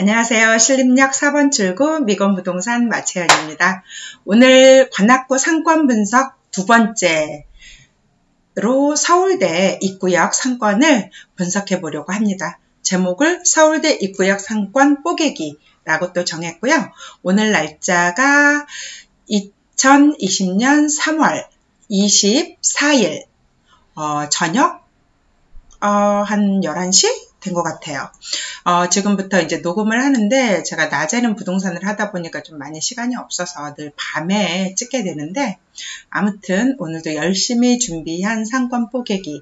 안녕하세요. 신림역 4번 출구 미건부동산 마채연입니다. 오늘 관악구 상권 분석 두 번째로 서울대 입구역 상권을 분석해 보려고 합니다. 제목을 서울대 입구역 상권 뽀개기라고 또 정했고요. 오늘 날짜가 2020년 3월 24일 저녁 한 11시? 된 것 같아요. 지금부터 이제 녹음을 하는데 제가 낮에는 부동산을 하다 보니까 좀 많이 시간이 없어서 늘 밤에 찍게 되는데 아무튼 오늘도 열심히 준비한 상권 뽀개기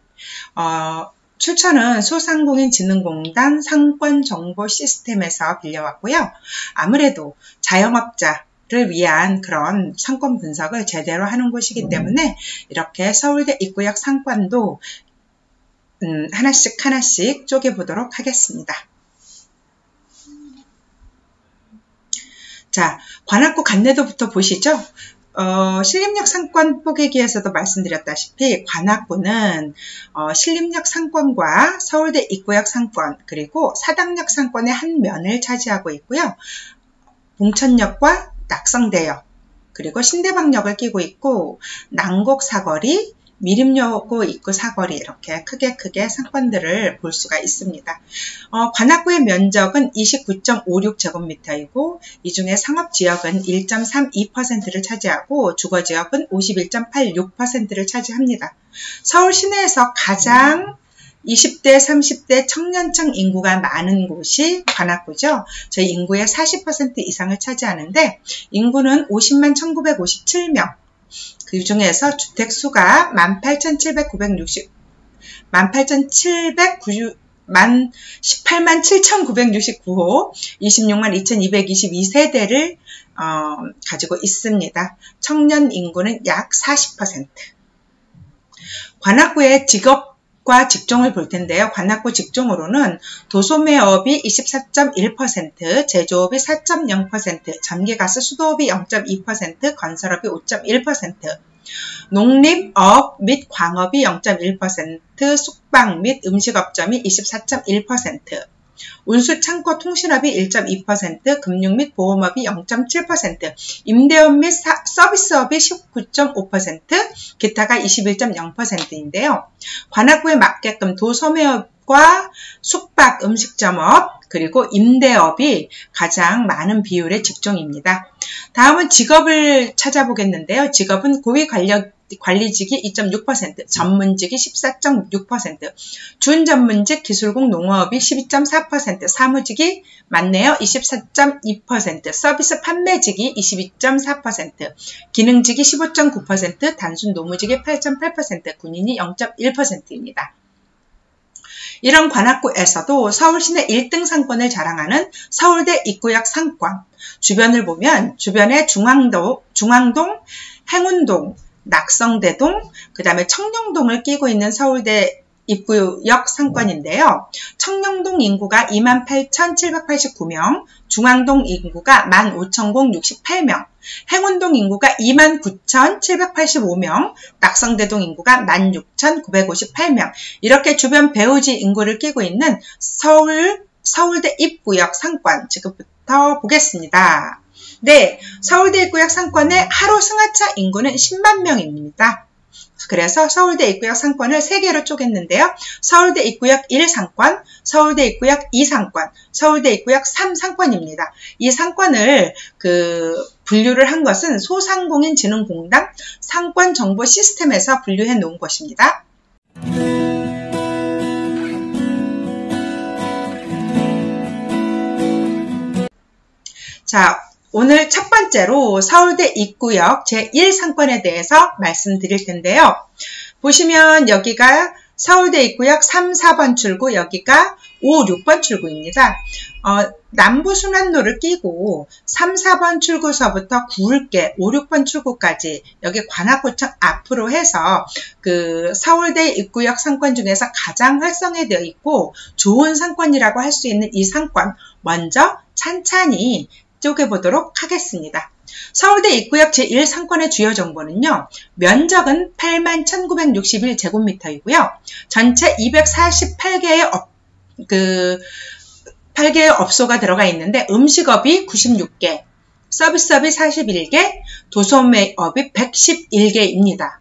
출처는 소상공인진흥공단 상권정보 시스템에서 빌려왔고요. 아무래도 자영업자를 위한 그런 상권 분석을 제대로 하는 곳이기 때문에 이렇게 서울대 입구역 상권도 하나씩 쪼개보도록 하겠습니다. 자, 관악구 간내도부터 보시죠. 신림역 상권 뽀개기에서도 말씀드렸다시피 관악구는 신림역 상권과 서울대 입구역 상권 그리고 사당역 상권의 한 면을 차지하고 있고요. 봉천역과 낙성대역 그리고 신대방역을 끼고 있고 난곡 사거리 미림여고 입구 사거리 이렇게 크게 상권들을 볼 수가 있습니다. 관악구의 면적은 29.56제곱미터이고 이 중에 상업지역은 1.32%를 차지하고 주거지역은 51.86%를 차지합니다. 서울 시내에서 가장 20대, 30대 청년층 인구가 많은 곳이 관악구죠. 저희 인구의 40% 이상을 차지하는데 인구는 50만 1957명. 그 중에서 주택수가 18,769호, 26만 2,222세대를 가지고 있습니다. 청년 인구는 약 40%. 관악구의 직업과 직종을 볼 텐데요. 관악구 직종으로는 도소매업이 24.1%, 제조업이 4.0%, 전기가스 수도업이 0.2%, 건설업이 5.1%, 농림업 및 광업이 0.1%, 숙박 및 음식업점이 24.1%, 운수 창고 통신업이 1.2%, 금융 및 보험업이 0.7%, 임대업 및 서비스업이 19.5%, 기타가 21.0%인데요. 관악구에 맞게끔 도소매업과 숙박, 음식점업, 그리고 임대업이 가장 많은 비율의 직종입니다. 다음은 직업을 찾아보겠는데요. 직업은 고위관리직이 2.6%, 전문직이 14.6%, 준전문직 기술공 농어업이 12.4%, 사무직이 많네요. 24.2%, 서비스 판매직이 22.4%, 기능직이 15.9%, 단순 노무직이 8.8%, 군인이 0.1%입니다. 이런 관악구에서도 서울시내 1등 상권을 자랑하는 서울대 입구역 상권, 주변을 보면 주변에 중앙동, 행운동, 낙성대동, 그 다음에 청룡동을 끼고 있는 서울대 입구역 상권인데요. 청룡동 인구가 28,789명, 중앙동 인구가 15,068명, 행운동 인구가 29,785명, 낙성대동 인구가 16,958명, 이렇게 주변 배후지 인구를 끼고 있는 서울대 입구역 상권 지금부터 보겠습니다. 네, 서울대 입구역 상권의 하루 승하차 인구는 10만 명입니다. 그래서 서울대 입구역 상권을 3개로 쪼갰는데요. 서울대 입구역 1상권, 서울대 입구역 2상권, 서울대 입구역 3상권입니다. 이 상권을 분류를 한 것은 소상공인진흥공단 상권정보 시스템에서 분류해 놓은 것입니다. 자, 오늘 첫 번째로 서울대 입구역 제1상권에 대해서 말씀드릴 텐데요. 보시면 여기가 서울대 입구역 3, 4번 출구, 여기가 5, 6번 출구입니다. 남부순환로를 끼고 3, 4번 출구서부터 굵게 5, 6번 출구까지 여기 관악구청 앞으로 해서 서울대 입구역 상권 중에서 가장 활성화되어 있고 좋은 상권이라고 할 수 있는 이 상권 먼저 찬찬히 쪼개보도록 하겠습니다. 서울대 입구역 제1상권의 주요 정보는요. 면적은 81,961제곱미터이고요. 전체 248개의 8개의 업소가 들어가 있는데 음식업이 96개, 서비스업이 41개, 도소매업이 111개입니다.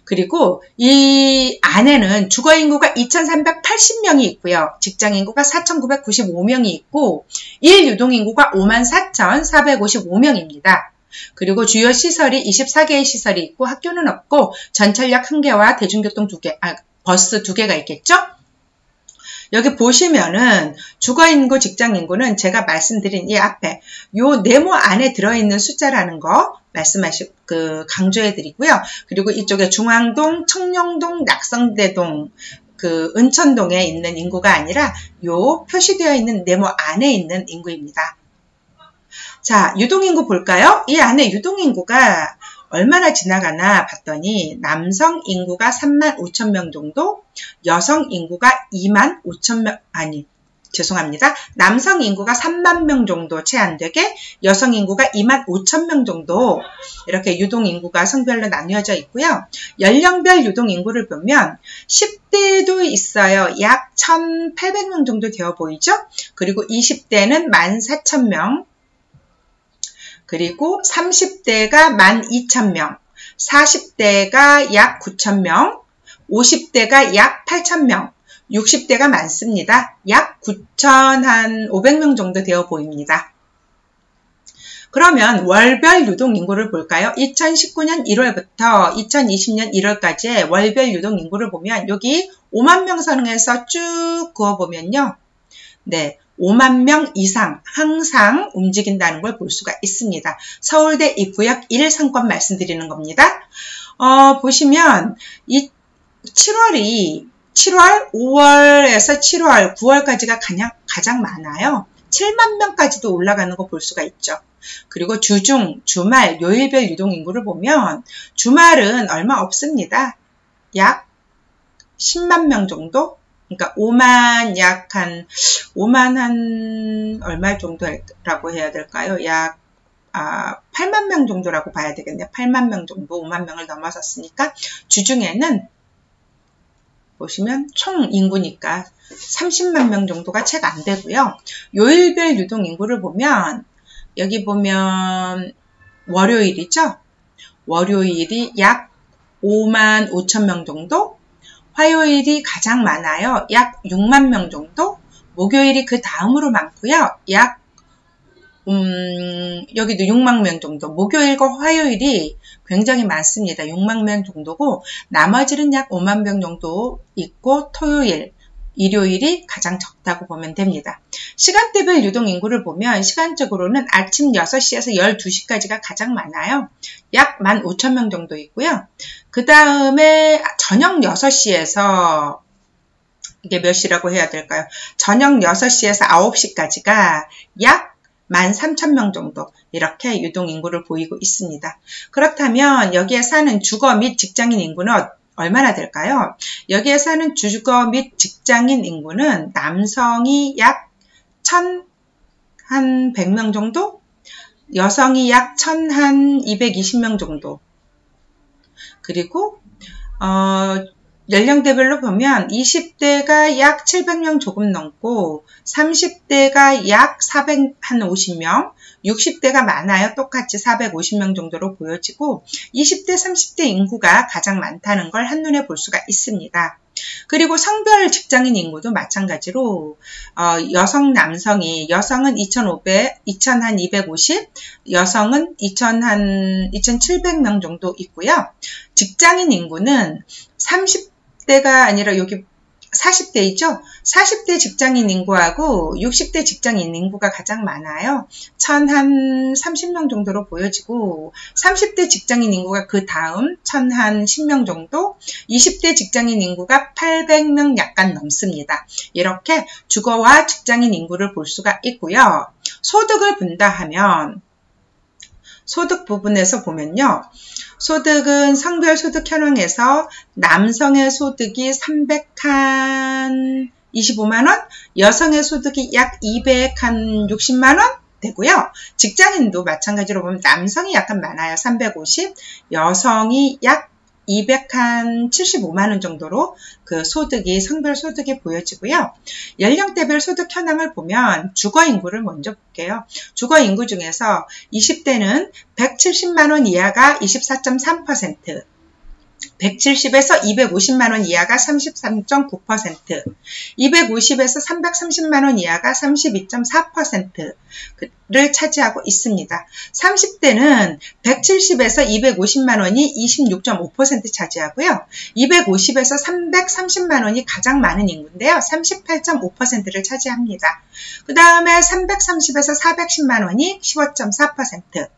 그리고 이 안에는 주거인구가 2380명이 있고요. 직장인구가 4995명이 있고 일유동인구가 54,455명입니다. 그리고 주요 시설이 24개의 시설이 있고 학교는 없고 전철역 1개와 대중교통 2개, 버스 2개가 있겠죠? 여기 보시면은 주거인구, 직장인구는 제가 말씀드린 이 앞에 요 네모 안에 들어있는 숫자라는 거 강조해 드리고요. 그리고 이쪽에 중앙동, 청룡동, 낙성대동, 은천동에 있는 인구가 아니라 요 표시되어 있는 네모 안에 있는 인구입니다. 자, 유동인구 볼까요? 이 안에 유동인구가 얼마나 지나가나 봤더니 남성 인구가 35,000명 정도, 여성 인구가 25,000명, 남성 인구가 3만 명 정도 채 안 되게 여성 인구가 25,000명 정도 이렇게 유동인구가 성별로 나뉘어져 있고요. 연령별 유동인구를 보면 10대도 있어요. 약 1,800명 정도 되어 보이죠? 그리고 20대는 14,000명, 그리고 30대가 12,000명, 40대가 약 9,000명, 50대가 약 8,000명, 60대가 많습니다. 약 9,500명 정도 되어 보입니다. 그러면 월별 유동인구를 볼까요? 2019년 1월부터 2020년 1월까지의 월별 유동인구를 보면 여기 5만 명 선에서 쭉 그어보면요. 네, 5만 명 이상 항상 움직인다는 걸 볼 수가 있습니다. 서울대 입구역 1상권 말씀드리는 겁니다. 보시면 이 7월, 5월에서 7월, 9월까지가 가장 많아요. 7만 명까지도 올라가는 거 볼 수가 있죠. 그리고 주중, 주말, 요일별 유동인구를 보면 주말은 얼마 없습니다. 약 10만 명 정도? 그러니까 5만 얼마 정도라고 해야 될까요? 약 8만 명 정도라고 봐야 되겠네요. 8만 명 정도, 5만 명을 넘어섰으니까 주중에는 보시면 총 인구니까 30만 명 정도가 채 안 되고요. 요일별 유동인구를 보면 여기 보면 월요일이죠. 월요일이 약 5만 5천 명 정도, 화요일이 가장 많아요. 약 6만 명 정도, 목요일이 그 다음으로 많고요. 약 여기도 6만 명 정도, 목요일과 화요일이 굉장히 많습니다. 6만 명 정도고 나머지는 약 5만 명 정도 있고 토요일, 일요일이 가장 적다고 보면 됩니다. 시간대별 유동인구를 보면 시간적으로는 아침 6시에서 12시까지가 가장 많아요. 약 15,000명 정도 있고요. 그 다음에 저녁 6시에서 이게 몇 시라고 해야 될까요? 저녁 6시에서 9시까지가 약 13,000명 정도 이렇게 유동인구를 보이고 있습니다. 그렇다면 여기에 사는 주거 및 직장인 인구는 얼마나 될까요? 여기에 사는 주거 및 직장인 인구는 남성이 약 1,100명 정도, 여성이 약 1,220명 정도, 그리고 연령대별로 보면 20대가 약 700명 조금 넘고 30대가 약 450명, 60대가 많아요. 똑같이 450명 정도로 보여지고 20대, 30대 인구가 가장 많다는 걸 한눈에 볼 수가 있습니다. 그리고 성별 직장인 인구도 마찬가지로 여성, 남성이 여성은 2,250, 여성은 2,700명 정도 있고요. 직장인 인구는 30대가 아니라 여기 40대이죠. 40대 직장인 인구하고 60대 직장인 인구가 가장 많아요. 1,030명 정도로 보여지고 30대 직장인 인구가 그 다음 1,010명 정도, 20대 직장인 인구가 800명 약간 넘습니다. 이렇게 주거와 직장인 인구를 볼 수가 있고요. 소득을 본다 하면 소득 부분에서 보면요. 소득은 성별 소득 현황에서 남성의 소득이 325만원, 여성의 소득이 약 260만원 되고요. 직장인도 마찬가지로 보면 남성이 약간 많아요. 350, 여성이 약 275만 원 정도로 그 소득이, 성별 소득이 보여지고요. 연령대별 소득 현황을 보면 주거 인구를 먼저 볼게요. 주거 인구 중에서 20대는 170만 원 이하가 24.3%, 170에서 250만 원 이하가 33.9%, 250에서 330만 원 이하가 32.4%를 차지하고 있습니다. 30대는 170에서 250만 원이 26.5% 차지하고요. 250에서 330만 원이 가장 많은 인구인데요. 38.5%를 차지합니다. 그 다음에 330에서 410만 원이 15.4%,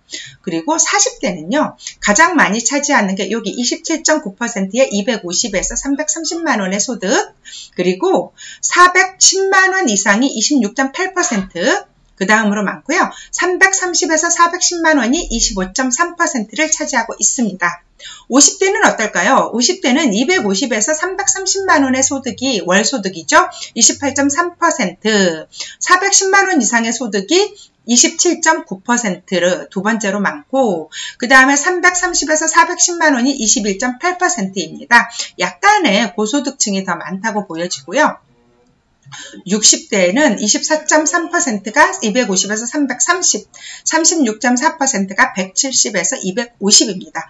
그리고 40대는요. 가장 많이 차지하는 게 여기 27.9%의 250에서 330만 원의 소득, 그리고 410만 원 이상이 26.8%, 그 다음으로 많고요. 330에서 410만 원이 25.3%를 차지하고 있습니다. 50대는 어떨까요? 50대는 250에서 330만 원의 소득이 월소득이죠. 28.3%, 410만 원 이상의 소득이 27.9%를 두 번째로 많고, 그 다음에 330에서 410만 원이 21.8%입니다. 약간의 고소득층이 더 많다고 보여지고요. 60대에는 24.3%가 250에서 330, 36.4%가 170에서 250입니다.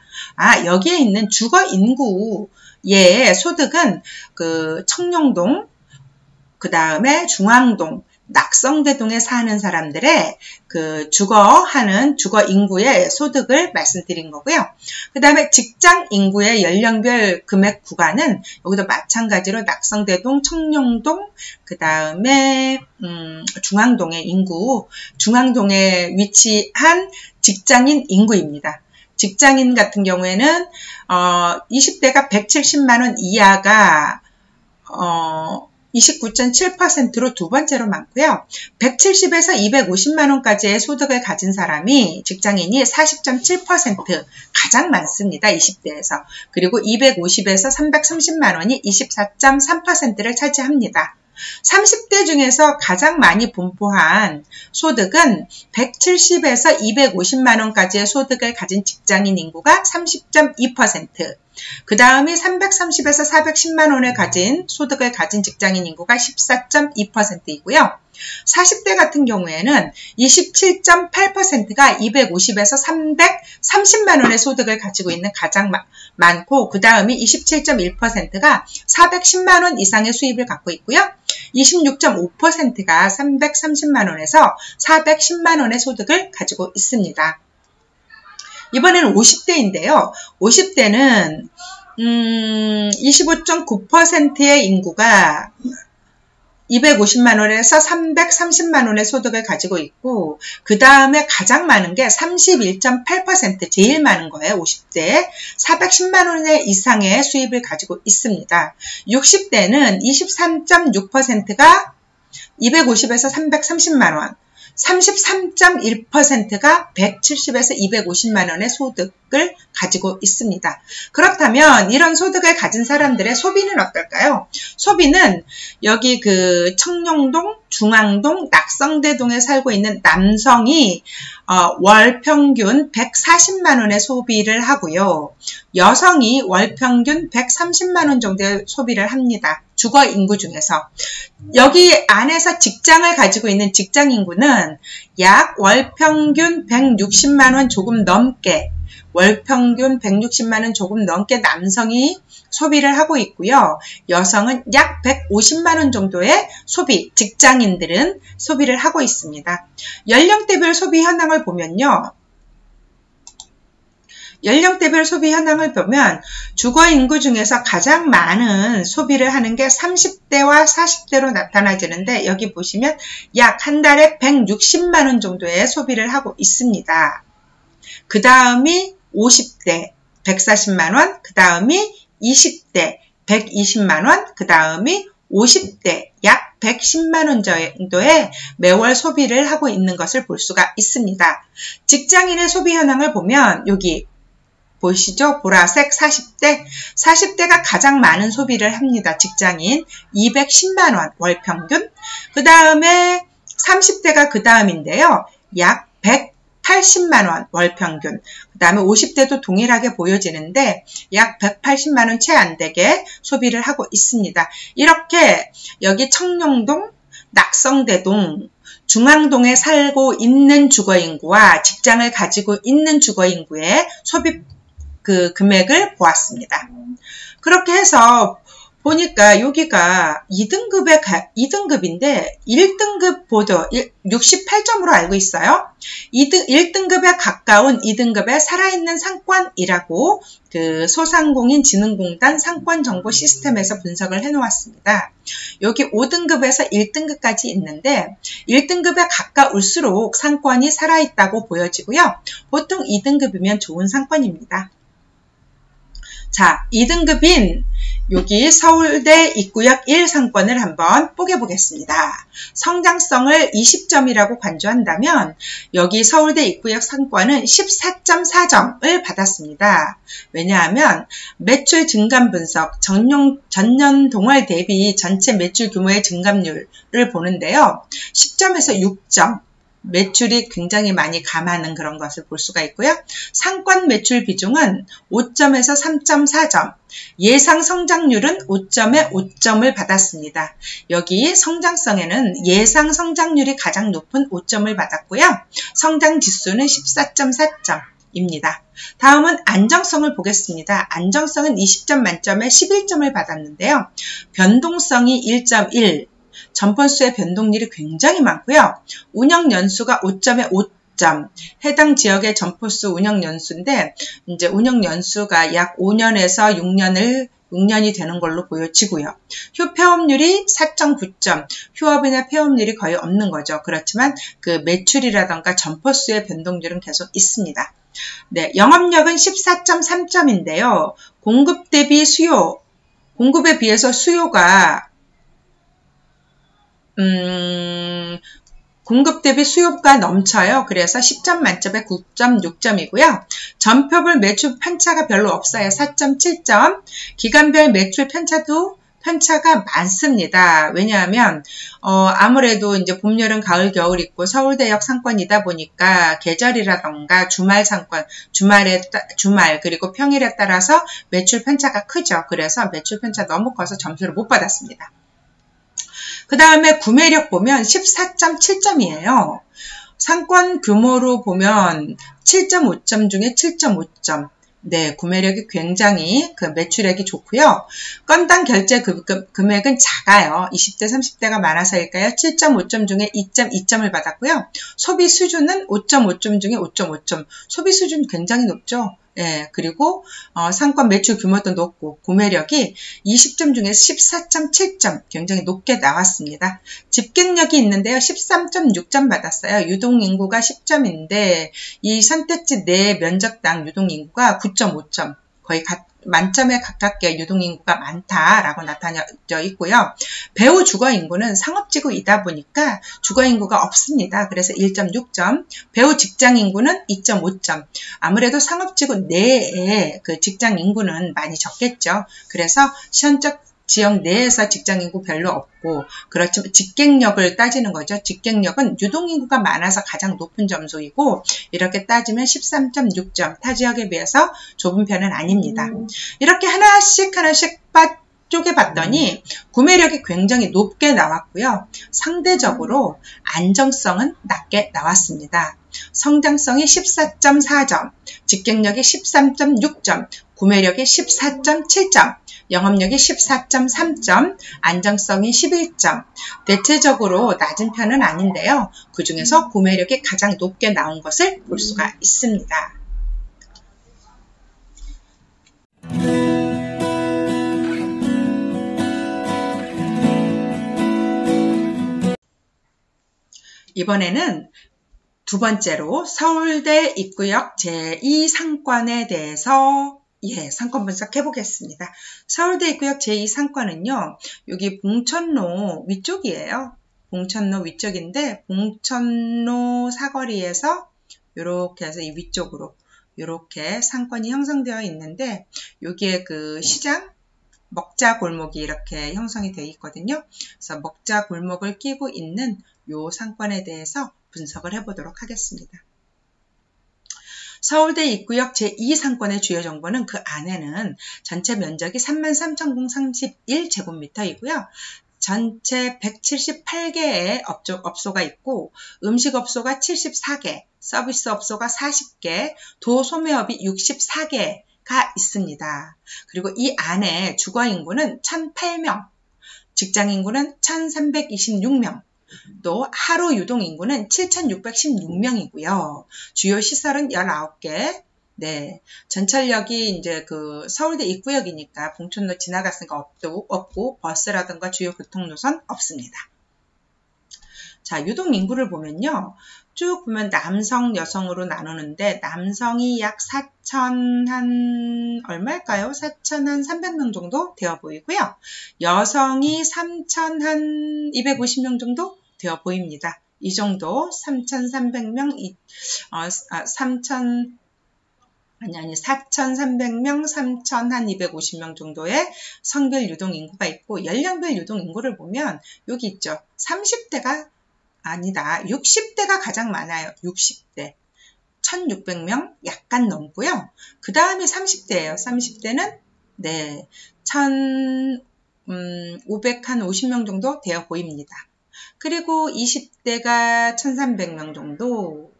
여기에 있는 주거 인구의 소득은 그 청룡동, 그 다음에 중앙동, 낙성대동에 사는 사람들의 그 주거 인구의 소득을 말씀드린 거고요. 그 다음에 직장 인구의 연령별 금액 구간은 여기도 마찬가지로 낙성대동, 청룡동, 그 다음에 중앙동의 인구, 중앙동에 위치한 직장인 인구입니다. 직장인 같은 경우에는 20대가 170만 원 이하가 29.7%로 두 번째로 많고요. 170에서 250만 원까지의 소득을 가진 사람이, 직장인이 40.7% 가장 많습니다. 20대에서. 그리고 250에서 330만 원이 24.3%를 차지합니다. 30대 중에서 가장 많이 분포한 소득은 170에서 250만 원까지의 소득을 가진 직장인 인구가 30.2%, 그 다음에 330에서 410만 원을 가진 소득을 가진 직장인 인구가 14.2%이고요. 40대 같은 경우에는 27.8%가 250에서 330만 원의 소득을 가지고 있는 가장 많고, 그 다음이 27.1%가 410만 원 이상의 수입을 갖고 있고요. 26.5%가 330만 원에서 410만 원의 소득을 가지고 있습니다. 이번에는 50대인데요. 50대는 25.9%의 인구가 250만 원에서 330만 원의 소득을 가지고 있고, 그 다음에 가장 많은 게 31.8%, 제일 많은 거예요. 50대. 410만 원 이상의 수입을 가지고 있습니다. 60대는 23.6%가 250에서 330만 원, 33.1%가 170에서 250만 원의 소득을 가지고 있습니다. 그렇다면 이런 소득을 가진 사람들의 소비는 어떨까요? 소비는 여기 그 청룡동, 중앙동, 낙성대동에 살고 있는 남성이 월 평균 140만 원의 소비를 하고요. 여성이 월 평균 130만 원 정도의 소비를 합니다. 주거 인구 중에서. 여기 안에서 직장을 가지고 있는 직장 인구는 약 월 평균 160만 원 조금 넘게, 월 평균 160만 원 조금 넘게 남성이 소비를 하고 있고요. 여성은 약 150만 원 정도의 소비, 직장인들은 소비를 하고 있습니다. 연령대별 소비 현황을 보면요. 연령대별 소비 현황을 보면 주거 인구 중에서 가장 많은 소비를 하는 게 30대와 40대로 나타나지는데, 여기 보시면 약 한 달에 160만 원 정도의 소비를 하고 있습니다. 그 다음이 50대 140만 원, 그 다음이 20대 120만 원, 그 다음이 50대 약 110만 원 정도의 매월 소비를 하고 있는 것을 볼 수가 있습니다. 직장인의 소비 현황을 보면 여기 보이시죠? 보라색 40대. 40대가 가장 많은 소비를 합니다. 직장인 210만 원 월 평균. 그 다음에 30대가 그 다음인데요. 약 180만원 월 평균, 그 다음에 50대도 동일하게 보여지는데 약 180만원 채 안 되게 소비를 하고 있습니다. 이렇게 여기 청룡동, 낙성대동, 중앙동에 살고 있는 주거인구와 직장을 가지고 있는 주거인구의 소비 금액을 보았습니다. 그렇게 해서 보니까 여기가 2등급인데 1등급 보도 68점으로 알고 있어요. 1등급에 가까운 2등급의 살아있는 상권이라고 소상공인진흥공단 상권정보 시스템에서 분석을 해놓았습니다. 여기 5등급에서 1등급까지 있는데 1등급에 가까울수록 상권이 살아있다고 보여지고요. 보통 2등급이면 좋은 상권입니다. 자, 2등급인 여기 서울대 입구역 1상권을 한번 뽀개보겠습니다. 성장성을 20점이라고 간주한다면 여기 서울대 입구역 상권은 14.4점을 받았습니다. 왜냐하면 매출 증감 분석, 전년 동월 대비 전체 매출 규모의 증감률을 보는데요. 10점에서 6점. 매출이 굉장히 많이 감하는 그런 것을 볼 수가 있고요. 상권 매출 비중은 5점에서 3.4점, 예상 성장률은 5점에 5점을 받았습니다. 여기 성장성에는 예상 성장률이 가장 높은 5점을 받았고요. 성장 지수는 14.4점입니다. 다음은 안정성을 보겠습니다. 안정성은 20점 만점에 11점을 받았는데요. 변동성이 1.1, 점포수의 변동률이 굉장히 많고요. 운영연수가 5점에 5점, 해당 지역의 점포수 운영연수인데 이제 운영연수가 약 5년에서 6년이 되는 걸로 보여지고요. 휴폐업률이 4.9점, 휴업이나 폐업률이 거의 없는 거죠. 그렇지만 그 매출이라던가 점포수의 변동률은 계속 있습니다. 네, 영업력은 14.3점인데요. 공급 대비 수요, 공급에 비해서 수요가 공급 대비 수요가 넘쳐요. 그래서 10점 만점에 9.6점이고요. 전표별 매출 편차가 별로 없어요. 4.7점. 기간별 매출 편차가 많습니다. 왜냐하면 아무래도 이제 봄, 여름, 가을, 겨울 있고 서울대역 상권이다 보니까 계절이라던가 주말 상권, 주말 그리고 평일에 따라서 매출 편차가 크죠. 그래서 매출 편차 너무 커서 점수를 못 받았습니다. 그 다음에 구매력 보면 14.7점이에요. 상권 규모로 보면 7.5점 중에 7.5점. 네, 구매력이 굉장히 매출액이 좋고요. 건당 결제 금액은 작아요. 20대, 30대가 많아서일까요? 7.5점 중에 2.2점을 받았고요. 소비 수준은 5.5점 중에 5.5점. 소비 수준 굉장히 높죠. 예, 그리고 상권 매출 규모도 높고 구매력이 20점 중에 14.7점 굉장히 높게 나왔습니다. 집객력이 있는데요. 13.6점 받았어요. 유동인구가 10점인데 이 선택지 내 면적당 유동인구가 9.5점 거의 만점에 가깝게 유동인구가 많다라고 나타나져 있고요. 배우 주거인구는 상업지구이다 보니까 주거인구가 없습니다. 그래서 1.6점, 배우 직장인구는 2.5점. 아무래도 상업지구 내에 그 직장인구는 많이 적겠죠. 그래서 시현적 지역 내에서 직장인구 별로 없고 그렇지만 집객력을 따지는 거죠. 집객력은 유동인구가 많아서 가장 높은 점수이고 이렇게 따지면 13.6점, 타 지역에 비해서 좁은 편은 아닙니다. 이렇게 하나씩 쪼개봤더니 구매력이 굉장히 높게 나왔고요. 상대적으로 안정성은 낮게 나왔습니다. 성장성이 14.4점, 집객력이 13.6점, 구매력이 14.7점, 영업력이 14.3점, 안정성이 11점. 대체적으로 낮은 편은 아닌데요. 그 중에서 구매력이 가장 높게 나온 것을 볼 수가 있습니다. 이번에는 두 번째로 서울대 입구역 제2상권에 대해서 상권 분석해 보겠습니다. 서울대 입구역 제2상권은요. 여기 봉천로 위쪽이에요. 봉천로 위쪽인데 봉천로 사거리에서 이렇게 해서 이 위쪽으로 이렇게 상권이 형성되어 있는데 여기에 그 시장 먹자 골목이 이렇게 형성이 되어 있거든요. 그래서 먹자 골목을 끼고 있는 요 상권에 대해서 분석을 해보도록 하겠습니다. 서울대 입구역 제2상권의 주요 정보는 그 안에는 전체 면적이 33,031제곱미터이고요. 전체 178개의 업소가 있고 음식업소가 74개, 서비스업소가 40개, 도소매업이 64개가 있습니다. 그리고 이 안에 주거인구는 1,008명, 직장인구는 1,326명, 또 하루 유동인구는 7,616명이고요. 주요 시설은 19개, 네, 전철역이 이제 그 서울대 입구역이니까 봉천로 지나갔으니까 없고 버스라든가 주요 교통노선 없습니다. 자, 유동인구를 보면요. 쭉 보면 남성, 여성으로 나누는데 남성이 약 4,000 얼마일까요? 4,300명 정도 되어 보이고요. 여성이 3,250명 정도 되어 보입니다. 이 정도 3,300명, 4,300명, 3,250명 정도의 성별 유동인구가 있고 연령별 유동인구를 보면 여기 있죠. 30대가 아니다. 60대가 가장 많아요. 60대. 1,600명 약간 넘고요. 그 다음에 30대예요. 30대는 네, 1,550명 정도 되어 보입니다. 그리고 20대가 1,300명 정도,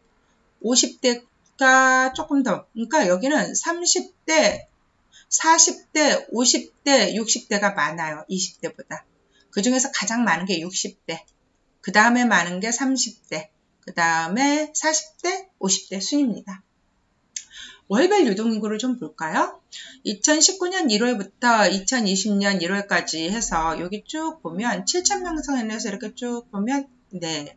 50대가 조금 더, 그러니까 여기는 30대, 40대, 50대, 60대가 많아요. 20대보다. 그 중에서 가장 많은 게 60대. 그 다음에 많은 게 30대, 그 다음에 40대, 50대 순입니다. 월별 유동인구를 좀 볼까요? 2019년 1월부터 2020년 1월까지 해서 여기 쭉 보면 7,000명 선에서 이렇게 쭉 보면 네,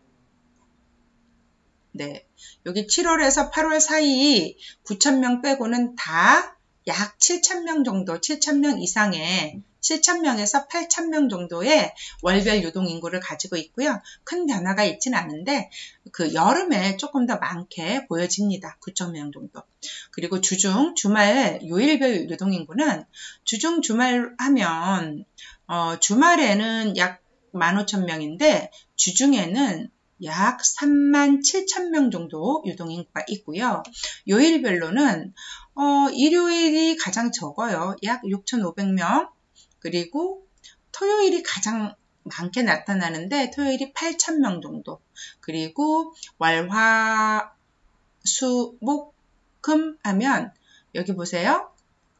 여기 7월에서 8월 사이 9,000명 빼고는 다 약 7,000명 정도, 7,000명 이상의 7,000명에서 8,000명 정도의 월별 유동인구를 가지고 있고요. 큰 변화가 있지는 않은데 그 여름에 조금 더 많게 보여집니다. 9,000명 정도. 그리고 주중, 주말, 요일별 유동인구는 주중, 주말 하면 주말에는 약 15,000명인데 주중에는 약 37,000명 정도 유동인구가 있고요. 요일별로는 일요일이 가장 적어요. 약 6,500명. 그리고 토요일이 가장 많게 나타나는데 토요일이 8,000명 정도. 그리고 월, 화, 수, 목, 금 하면 여기 보세요.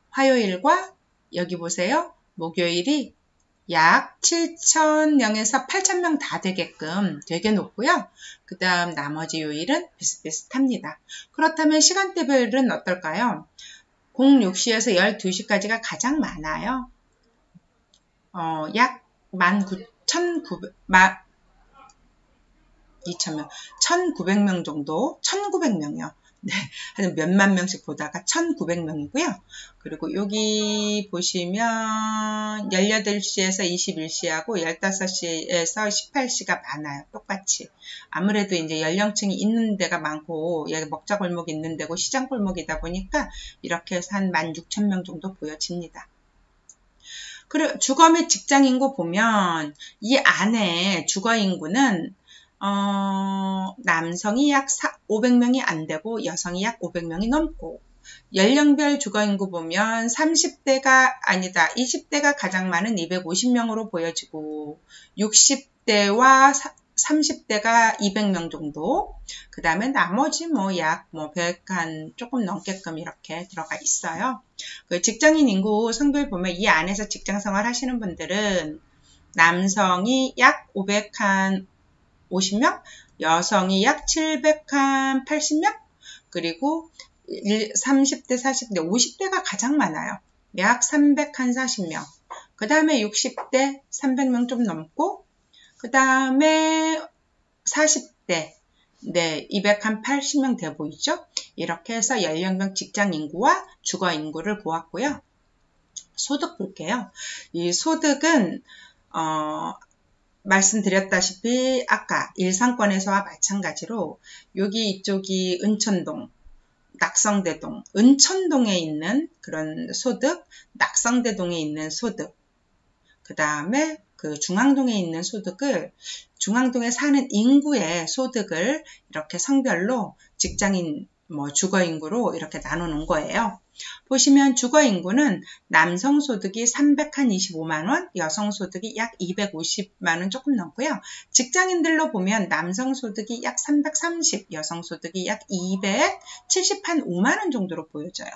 화요일과 여기 보세요. 목요일이 약 7,000명에서 8,000명 다 되게끔 되게 높고요. 그 다음 나머지 요일은 비슷비슷합니다. 그렇다면 시간대별은 어떨까요? 06시에서 12시까지가 가장 많아요. 약 1,900명 정도, 1,900명이요. 네, 한 몇만 명씩 보다가 1,900명이고요. 그리고 여기 보시면 18시에서 21시하고 15시에서 18시가 많아요. 똑같이. 아무래도 이제 연령층이 있는 데가 많고 여기 먹자골목이 있는 데고 시장골목이다 보니까 이렇게 해서 한 16,000명 정도 보여집니다. 그리고 주거 및 직장인구 보면 이 안에 주거인구는 남성이 약 500명이 안 되고 여성이 약 500명이 넘고 연령별 주거인구 보면 30대가 아니다. 20대가 가장 많은 250명으로 보여지고 60대와 30대가 200명 정도 그 다음에 나머지 약 100한 조금 넘게끔 이렇게 들어가 있어요. 그 직장인 인구 성별 보면 이 안에서 직장생활 하시는 분들은 남성이 약 550명, 여성이 약 780명, 그리고 30대, 40대, 50대가 가장 많아요. 약 340명. 그 다음에 60대 300명 좀 넘고, 그 다음에 40대, 네, 280명 돼 보이죠? 이렇게 해서 연령별 직장 인구와 주거 인구를 보았고요. 소득 볼게요. 이 소득은, 말씀드렸다시피 아까 일상권에서와 마찬가지로 여기 이쪽이 은천동, 낙성대동, 은천동에 있는 그런 소득, 낙성대동에 있는 소득, 그 다음에 그 중앙동에 있는 소득을 중앙동에 사는 인구의 소득을 이렇게 성별로 직장인 주거인구로 이렇게 나누는 거예요. 보시면 주거인구는 남성소득이 325만원, 여성소득이 약 250만원 조금 넘고요. 직장인들로 보면 남성소득이 약 330, 여성소득이 약 275만원 정도로 보여져요.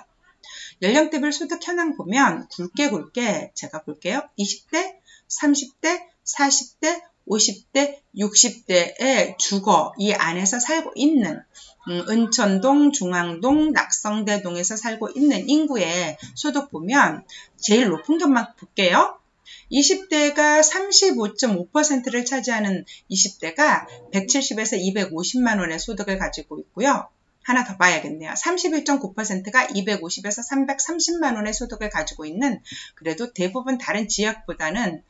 연령대별 소득 현황 보면 굵게 제가 볼게요. 20대, 30대, 40대, 50대, 60대의 주거 이 안에서 살고 있는 은천동, 중앙동, 낙성대동에서 살고 있는 인구의 소득 보면 제일 높은 것만 볼게요. 20대가 35.5%를 차지하는 20대가 170에서 250만 원의 소득을 가지고 있고요. 하나 더 봐야겠네요. 31.9%가 250에서 330만 원의 소득을 가지고 있는 그래도 대부분 다른 지역보다는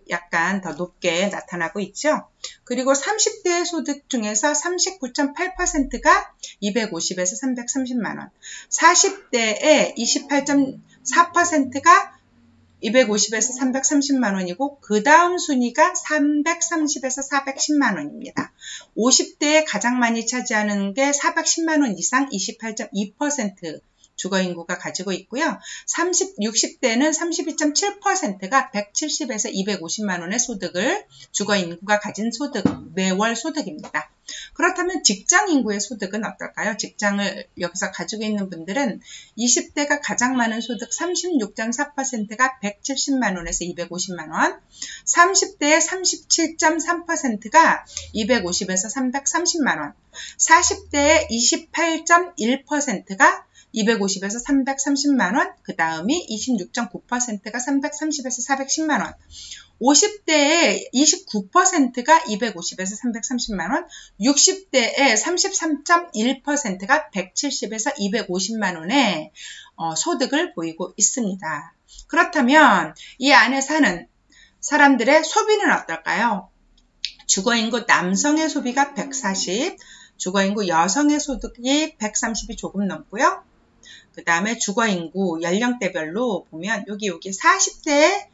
약간 더 높게 나타나고 있죠. 그리고 30대 소득 중에서 39.8%가 250에서 330만 원, 40대의 28.4%가 250에서 330만 원이고 그 다음 순위가 330에서 410만 원입니다. 50대에 가장 많이 차지하는 게 410만 원 이상 28.2% 주거인구가 가지고 있고요. 60대는 32.7%가 170에서 250만 원의 소득을 주거인구가 가진 매월 소득입니다. 그렇다면 직장인구의 소득은 어떨까요? 직장을 여기서 가지고 있는 분들은 20대가 가장 많은 소득 36.4%가 170만 원에서 250만 원, 30대의 37.3%가 250에서 330만 원, 40대의 28.1%가 250에서 330만 원, 그 다음이 26.9%가 330에서 410만 원, 50대의 29%가 250에서 330만 원, 60대의 33.1%가 170에서 250만 원의 소득을 보이고 있습니다. 그렇다면 이 안에 사는 사람들의 소비는 어떨까요? 주거인구 남성의 소비가 140, 주거인구 여성의 소득이 130이 조금 넘고요. 그 다음에 주거인구 연령대별로 보면 여기 40대에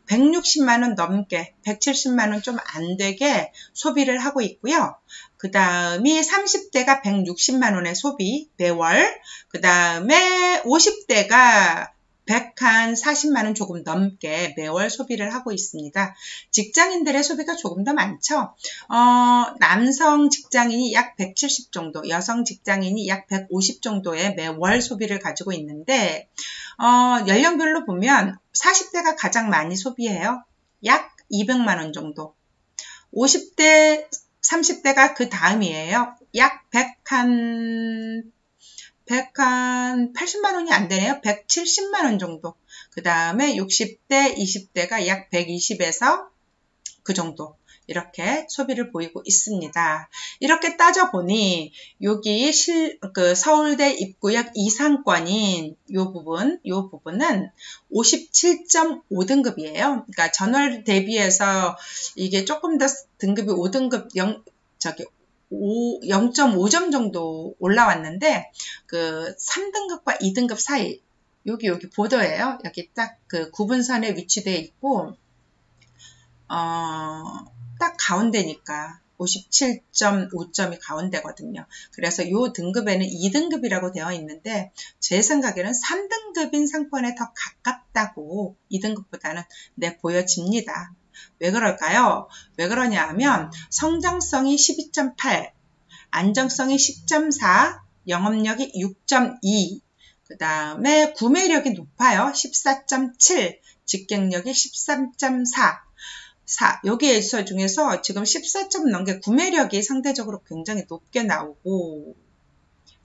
160만원 넘게 170만원 좀 안되게 소비를 하고 있고요. 그 다음이 30대가 160만원의 소비 매월, 그 다음에 50대가 140만원 조금 넘게 매월 소비를 하고 있습니다. 직장인들의 소비가 조금 더 많죠. 남성 직장인이 약 170 정도, 여성 직장인이 약 150 정도의 매월 소비를 가지고 있는데 연령별로 보면 40대가 가장 많이 소비해요. 약 200만원 정도. 50대, 30대가 그 다음이에요. 약 180만 원이 안 되네요. 170만 원 정도. 그 다음에 60대, 20대가 약 120에서 그 정도. 이렇게 소비를 보이고 있습니다. 이렇게 따져보니 여기 서울대 입구역 2상권인 요 부분은 57.5등급이에요. 그러니까 전월 대비해서 이게 조금 더 등급이 5등급 0.5점 정도 올라왔는데 그 3등급과 2등급 사이 여기 보도예요. 여기 딱 그 구분선에 위치되어 있고 딱 가운데니까 57.5점이 가운데거든요. 그래서 이 등급에는 2등급이라고 되어 있는데 제 생각에는 3등급인 상권에 더 가깝다고 2등급보다는 보여집니다. 왜 그럴까요? 왜 그러냐 하면 성장성이 12.8, 안정성이 10.4, 영업력이 6.2, 그 다음에 구매력이 높아요. 14.7, 직경력이 13.4, 여기에서 중에서 지금 14점 넘게 구매력이 상대적으로 굉장히 높게 나오고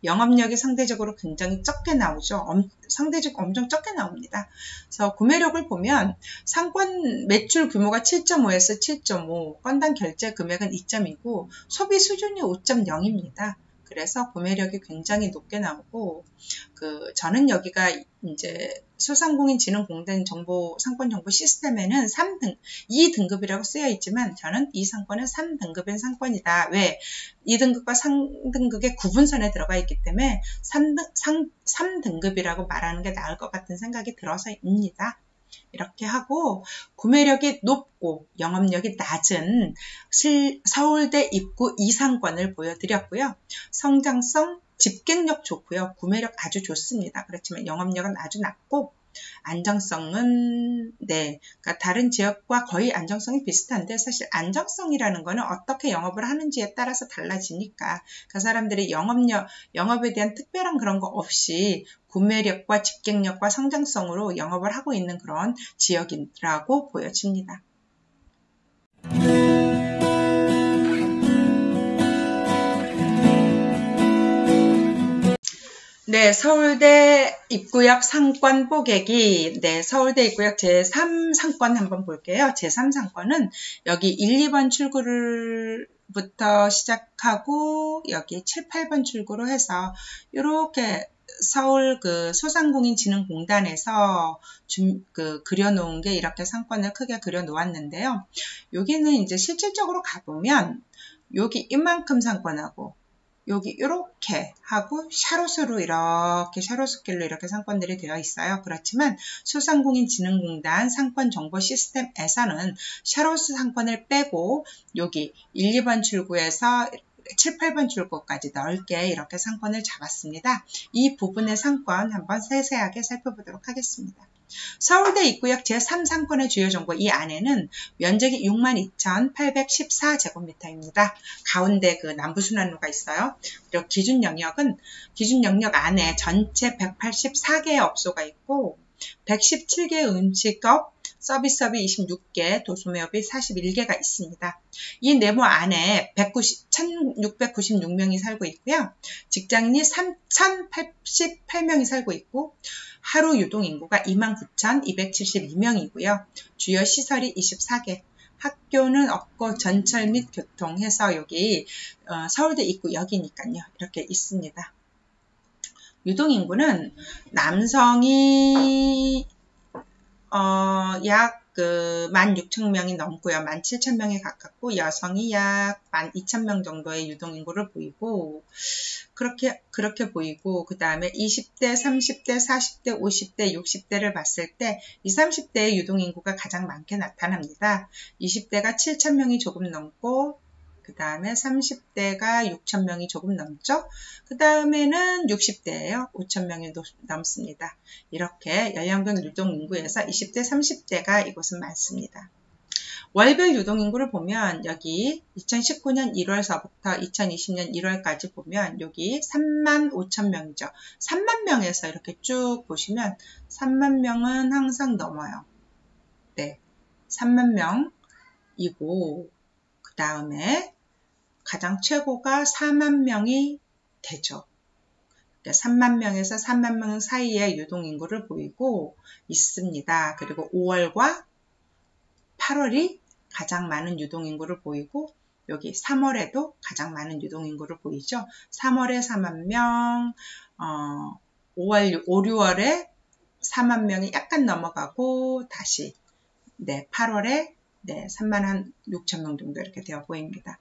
영업력이 상대적으로 굉장히 적게 나오죠. 상대적으로 엄청 적게 나옵니다. 그래서 구매력을 보면 상권 매출 규모가 7.5에서 7.5, 건당 결제 금액은 2.2고 소비 수준이 5.0입니다. 그래서 구매력이 굉장히 높게 나오고 저는 여기가 이제 소상공인진흥공단 상권 정보 시스템에는 2등급이라고 쓰여 있지만 저는 이 상권은 3등급인 상권이다. 왜? 2등급과 3등급의 구분선에 들어가 있기 때문에 3등급이라고 말하는 게 나을 것 같은 생각이 들어서입니다. 이렇게 하고 구매력이 높고 영업력이 낮은 서울대 입구 2상권을 보여드렸고요. 성장성, 집객력 좋고요. 구매력 아주 좋습니다. 그렇지만 영업력은 아주 낮고 안정성은 그러니까 다른 지역과 거의 안정성이 비슷한데 사실 안정성이라는 거는 어떻게 영업을 하는지에 따라서 달라지니까 그 사람들이 영업에 대한 특별한 그런 거 없이 구매력과 집객력과 성장성으로 영업을 하고 있는 그런 지역이라고 보여집니다. 네, 서울대 입구역 상권 뽀개기. 네, 서울대 입구역 제3상권 한번 볼게요. 제3상권은 여기 1, 2번 출구부터 시작하고 여기 7, 8번 출구로 해서 이렇게 서울 소상공인진흥공단에서 그려놓은 게 이렇게 상권을 크게 그려놓았는데요. 여기는 이제 실질적으로 가보면 여기 이만큼 상권하고 여기 이렇게 하고 샤롯으로 이렇게 샤롯길로 이렇게 상권들이 되어 있어요. 그렇지만 소상공인진흥공단 상권정보 시스템에서는 샤롯 상권을 빼고 여기 1, 2번 출구에서 7, 8번 출구까지 넓게 이렇게 상권을 잡았습니다. 이 부분의 상권 한번 세세하게 살펴보도록 하겠습니다. 서울대 입구역 제3상권의 주요 정보, 이 안에는 면적이 62,814제곱미터입니다. 가운데 그 남부순환로가 있어요. 그리고 기준 영역 안에 전체 184개의 업소가 있고 117개의 음식업, 서비스업이 26개, 도소매업이 41개가 있습니다. 이 네모 안에 1,696명이 살고 있고요. 직장인이 3,088명이 살고 있고 하루 유동인구가 29,272명이고요. 주요 시설이 24개, 학교는 없고 전철 및 교통해서 여기 서울대 입구역이니까요. 이렇게 있습니다. 유동인구는 남성이 약 16,000명이 넘고요. 17,000명에 가깝고 여성이 약 12,000명 정도의 유동인구를 보이고 그렇게 보이고 그 다음에 20대, 30대, 40대, 50대, 60대를 봤을 때 20, 30대의 유동인구가 가장 많게 나타납니다. 20대가 7,000명이 조금 넘고 그 다음에 30대가 6,000명이 조금 넘죠. 그 다음에는 60대예요. 5,000명이 넘습니다. 이렇게 연령별 유동인구에서 20대, 30대가 이곳은 많습니다. 월별 유동인구를 보면 여기 2019년 1월서부터 2020년 1월까지 보면 여기 35,000명이죠. 3만 명에서 이렇게 쭉 보시면 3만 명은 항상 넘어요. 네, 3만 명이고 그 다음에 가장 최고가 4만 명이 되죠. 3만 명에서 3만 명 사이의 유동인구를 보이고 있습니다. 그리고 5월과 8월이 가장 많은 유동인구를 보이고 여기 3월에도 가장 많은 유동인구를 보이죠. 3월에 4만 명, 5, 6월에 4만 명이 약간 넘어가고 다시 8월에 3만 한 6천 명 정도 이렇게 되어 보입니다.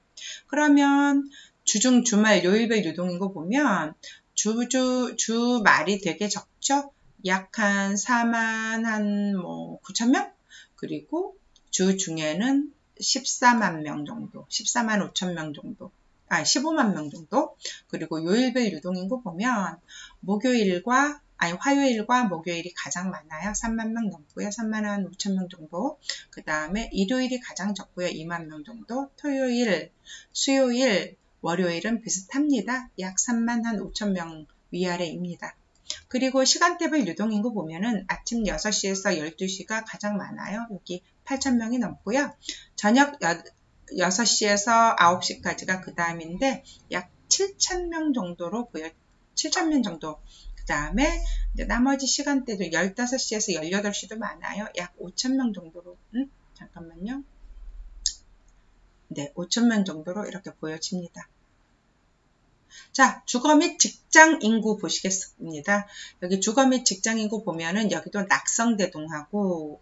그러면 주중, 주말, 요일별 유동인구 보면 주말이 되게 적죠? 약 한 4만 한 9천 명? 그리고 주 중에는 14만 명 정도, 14만 5천 명 정도, 15만 명 정도. 그리고 요일별 유동인구 보면 화요일과 목요일이 가장 많아요. 3만 명 넘고요. 3만 한 5천 명 정도. 그 다음에 일요일이 가장 적고요. 2만 명 정도. 토요일, 수요일, 월요일은 비슷합니다. 약 3만 한 5천 명 위아래입니다. 그리고 시간대별 유동인구 보면은 아침 6시에서 12시가 가장 많아요. 여기 8,000명이 넘고요. 저녁 6시에서 9시까지가 그 다음인데 약 7,000명 정도로 7,000명 정도. 그 다음에 나머지 시간대도 15시에서 18시도 많아요. 약 5,000명 정도로. 잠깐만요. 네, 5,000명 정도로 이렇게 보여집니다. 자, 주거 및 직장 인구 보시겠습니다. 여기 주거 및 직장 인구 보면은 여기도 낙성대동하고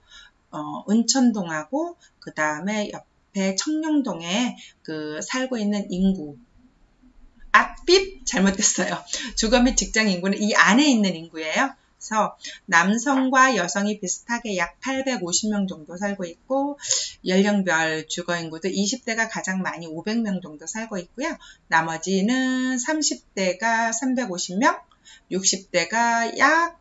은천동하고 그 다음에 옆에 청룡동에 살고 있는 인구. 삐 잘못됐어요. 주거 및 직장 인구는 이 안에 있는 인구예요. 그래서 남성과 여성이 비슷하게 약 850명 정도 살고 있고, 연령별 주거인구도 20대가 가장 많이 500명 정도 살고 있고요. 나머지는 30대가 350명, 60대가 약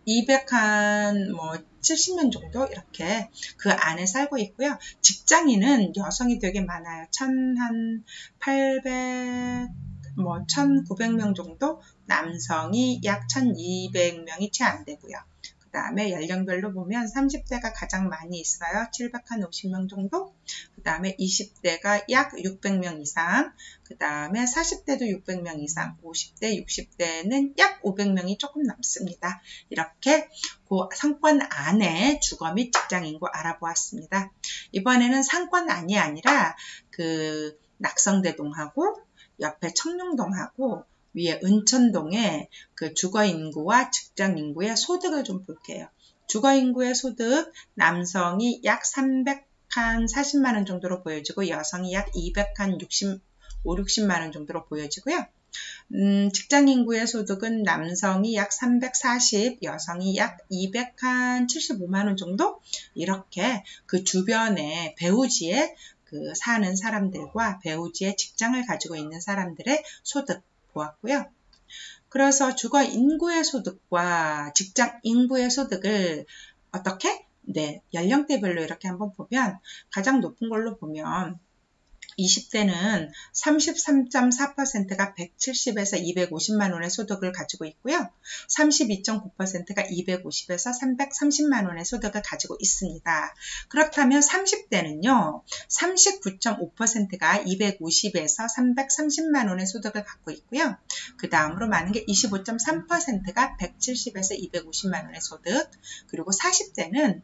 70명 정도 이렇게 그 안에 살고 있고요. 직장인은 여성이 되게 많아요. 1900명 정도, 남성이 약 1200명이 채 안 되고요. 그 다음에 연령별로 보면 30대가 가장 많이 있어요. 750명 정도. 그 다음에 20대가 약 600명 이상. 그 다음에 40대도 600명 이상. 50대, 60대는 약 500명이 조금 넘습니다. 이렇게 그 상권 안에 주거 및 직장 인구 알아보았습니다. 이번에는 상권 안이 아니라 그 낙성대동하고 옆에 청룡동하고 위에 은천동의 그 주거인구와 직장인구의 소득을 좀 볼게요. 주거인구의 소득, 남성이 약 340만원 정도로 보여지고 여성이 약 260만원 정도로 보여지고요. 직장인구의 소득은 남성이 약 340, 여성이 약 275만원 정도? 이렇게 그 주변에 배후지에 그 사는 사람들과 배후지에 직장을 가지고 있는 사람들의 소득 보았고요. 그래서 주거 인구의 소득과 직장 인구의 소득을 어떻게? 연령대별로 이렇게 한번 보면 가장 높은 걸로 보면 20대는 33.4%가 170에서 250만 원의 소득을 가지고 있고요. 32.9%가 250에서 330만 원의 소득을 가지고 있습니다. 그렇다면 30대는요. 39.5%가 250에서 330만 원의 소득을 갖고 있고요. 그 다음으로 많은 게 25.3%가 170에서 250만 원의 소득, 그리고 40대는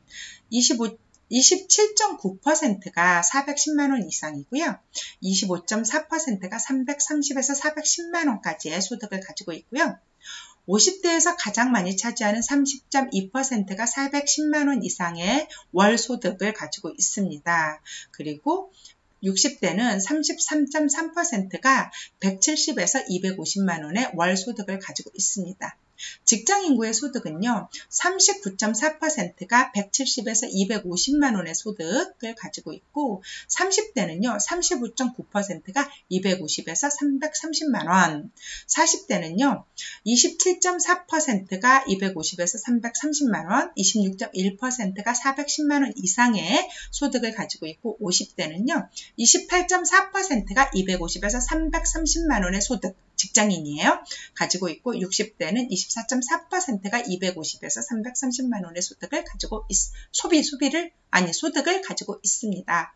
27.9%가 410만원 이상이고요. 25.4%가 330에서 410만원까지의 소득을 가지고 있고요. 50대에서 가장 많이 차지하는 30.2%가 410만원 이상의 월 소득을 가지고 있습니다. 그리고 60대는 33.3%가 170에서 250만원의 월 소득을 가지고 있습니다. 직장인구의 소득은요, 39.4%가 170에서 250만원의 소득을 가지고 있고, 30대는요, 35.9%가 250에서 330만원, 40대는요, 27.4%가 250에서 330만원, 26.1%가 410만원 이상의 소득을 가지고 있고, 50대는요, 28.4%가 250에서 330만원의 소득, 직장인이에요. 가지고 있고, 60대는 24.4%가 250에서 330만 원의 소득을 가지고 소득을 가지고 있습니다.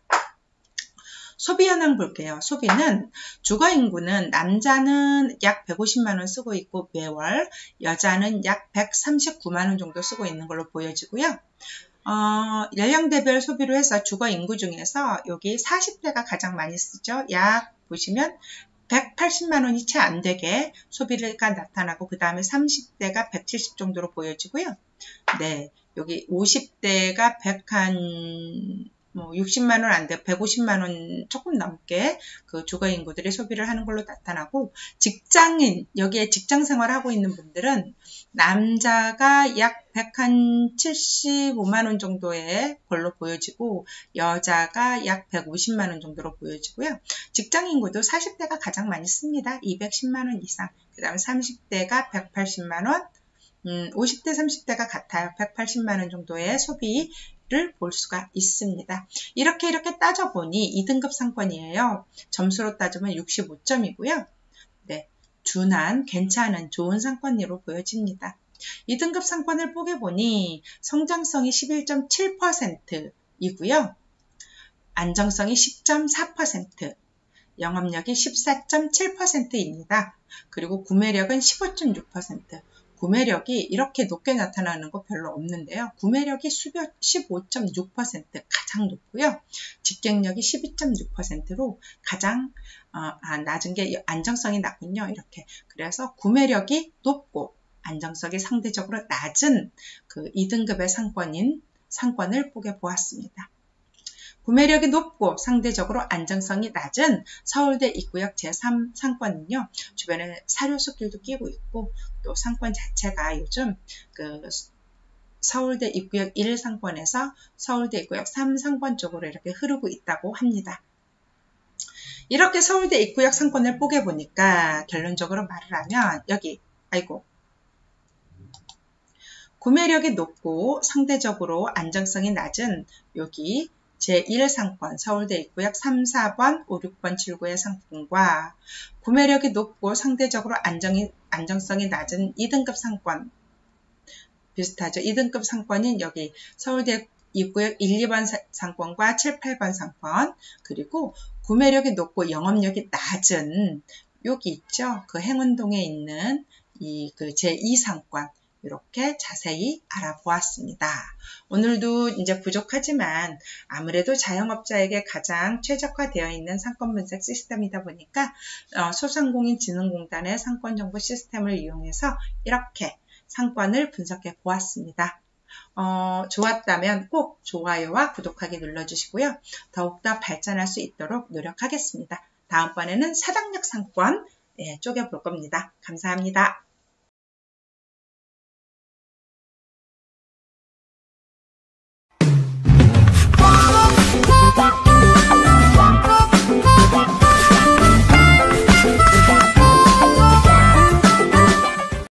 소비 현황 볼게요. 소비는 주거인구는 남자는 약 150만 원 쓰고 있고 매월, 여자는 약 139만 원 정도 쓰고 있는 걸로 보여지고요. 연령대별 소비로 해서 주거인구 중에서 여기 40대가 가장 많이 쓰죠. 약 보시면 180만 원이 채 안 되게 소비가 나타나고, 그 다음에 30대가 170 정도로 보여지고요. 여기 50대가 60만 원 안 돼, 150만 원 조금 넘게 그 주거인구들이 소비를 하는 걸로 나타나고, 직장인, 여기에 직장 생활하고 있는 분들은 남자가 약 175만 원 정도의 걸로 보여지고, 여자가 약 150만 원 정도로 보여지고요. 직장인구도 40대가 가장 많이 씁니다. 210만 원 이상. 그 다음에 30대가 180만 원, 50대, 30대가 같아요. 180만 원 정도의 소비를 볼 수가 있습니다. 이렇게 따져보니 2등급 상권이에요. 점수로 따지면 65점이고요. 준한, 괜찮은, 좋은 상권으로 보여집니다. 2등급 상권을 보니 성장성이 11.7%이고요. 안정성이 10.4%, 영업력이 14.7%입니다. 그리고 구매력은 15.6%. 구매력이 이렇게 높게 나타나는 거 별로 없는데요. 구매력이 15.6% 가장 높고요. 집객력이 12.6%로 가장 낮은 게 안정성이 낮군요. 이렇게. 그래서 구매력이 높고 안정성이 상대적으로 낮은 그 2등급의 상권을 보게 보았습니다. 구매력이 높고 상대적으로 안정성이 낮은 서울대 입구역 제3상권은요. 주변에 사료숲길도 끼고 있고 또 상권 자체가 요즘 그 서울대 입구역 1상권에서 서울대 입구역 3상권 쪽으로 이렇게 흐르고 있다고 합니다. 이렇게 서울대 입구역 상권을 뽀개 보니까 결론적으로 말을 하면 여기 구매력이 높고 상대적으로 안정성이 낮은 여기 제1상권 서울대 입구역 3, 4번, 5, 6번, 7구의 상권과 구매력이 높고 상대적으로 안정성이 낮은 2등급 상권 비슷하죠. 2등급 상권인 여기 서울대 입구역 1, 2번 상권과 7, 8번 상권 그리고 구매력이 높고 영업력이 낮은 여기 있죠. 그 행운동에 있는 이 그 제2상권 이렇게 자세히 알아보았습니다. 오늘도 이제 부족하지만 아무래도 자영업자에게 가장 최적화되어 있는 상권 분석 시스템이다 보니까 소상공인진흥공단의 상권정보 시스템을 이용해서 이렇게 상권을 분석해 보았습니다. 좋았다면 꼭 좋아요와 구독하기 눌러주시고요. 더욱더 발전할 수 있도록 노력하겠습니다. 다음번에는 사당역 상권 쪼개볼 겁니다. 감사합니다.